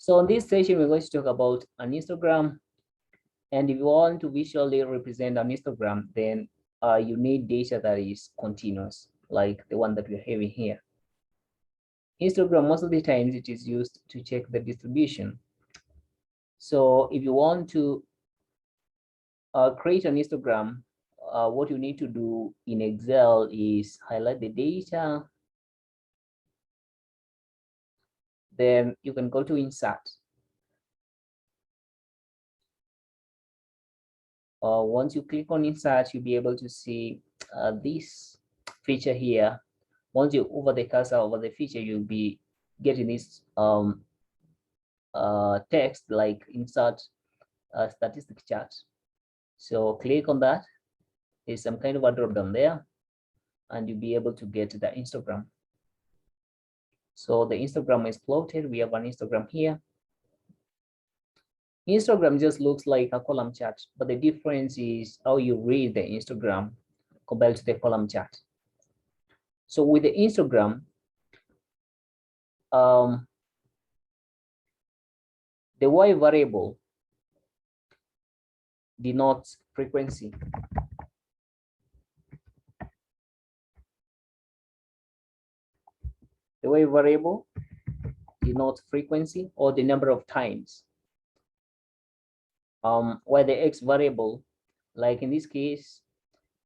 So in this session, we're going to talk about an histogram. And if you want to visually represent an histogram, then you need data that is continuous, like the one that we're having here. Histogram, most of the times it is used to check the distribution. So if you want to create an histogram, what you need to do in Excel is highlight the data. Then you can go to insert. Once you click on insert, you'll be able to see this feature here. Once you over the cursor over the feature, you'll be getting this text like insert statistic chart. So click on that. There's some kind of a drop down there, and you'll be able to get the histogram. So the histogram is plotted. We have an histogram here. Histogram just looks like a column chart, but the difference is how you read the histogram compared to the column chart. So with the histogram, the Y variable denotes frequency. The Y variable denotes frequency or the number of times. Where the X variable, like in this case,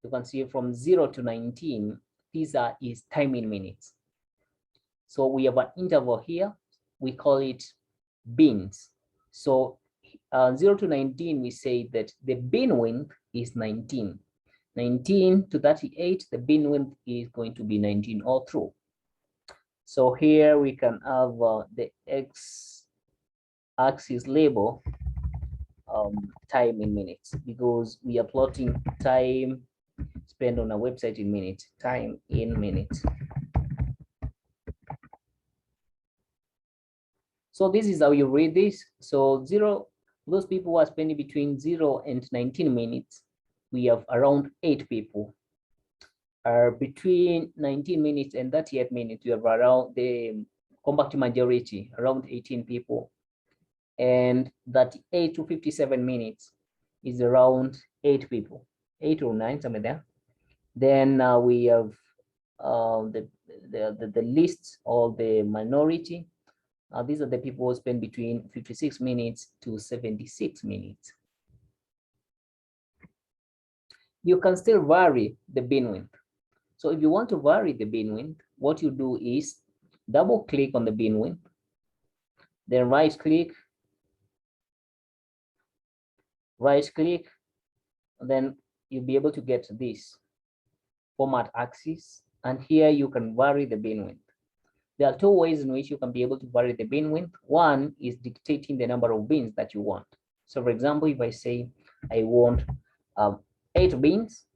you can see from 0 to 19, these is time in minutes. So we have an interval here. We call it bins. So 0 to 19, we say that the bin width is 19. 19 to 38, the bin width is going to be 19 all through. So here we can have the x-axis label time in minutes, because we are plotting time spent on a website in minutes, time in minutes. So this is how you read this. So those people who are spending between 0 and 19 minutes, we have around 8 people. Between 19 minutes and 38 minutes, we have around the compact majority, around 18 people. And 38 to 57 minutes is around 8 people, 8 or 9, somewhere there. Then we have the list of the minority. These are the people who spend between 56 minutes to 76 minutes. You can still vary the bin width. So if you want to vary the bin width, what you do is double click on the bin width, then right click, then you'll be able to get this format axis, and here you can vary the bin width. There are 2 ways in which you can be able to vary the bin width. One is dictating the number of bins that you want. So for example, if I say I want 8 bins,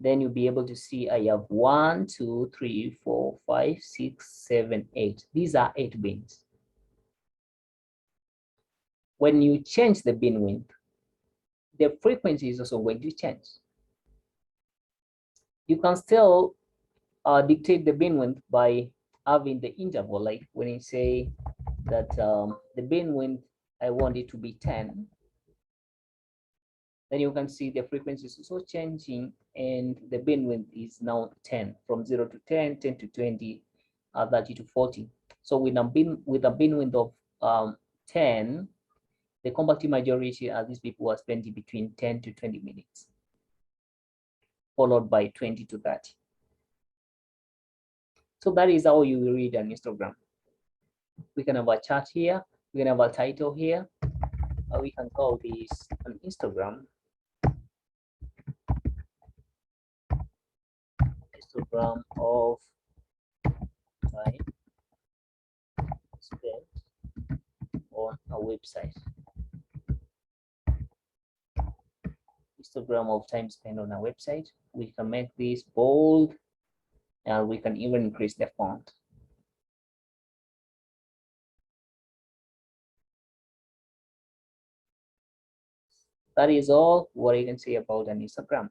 then you'll be able to see I have 1, 2, 3, 4, 5, 6, 7, 8. These are 8 bins. When you change the bin width, the frequency is also going to change. You can still dictate the bin width by having the interval, like when you say that the bin width, I want it to be 10, then you can see the frequency is also changing, and the bin width is now 10, from 0 to 10, 10 to 20, 30 to 40. So with a bin width of 10, the compact majority are these people who are spending between 10 to 20 minutes, followed by 20 to 30. So that is how you will read an histogram. We can have a chart here. We can have a title here. We can call this an histogram. Histogram of time spent on a website. Histogram of time spent on a website. We can make this bold, and we can even increase the font. That is all what I can say about an histogram.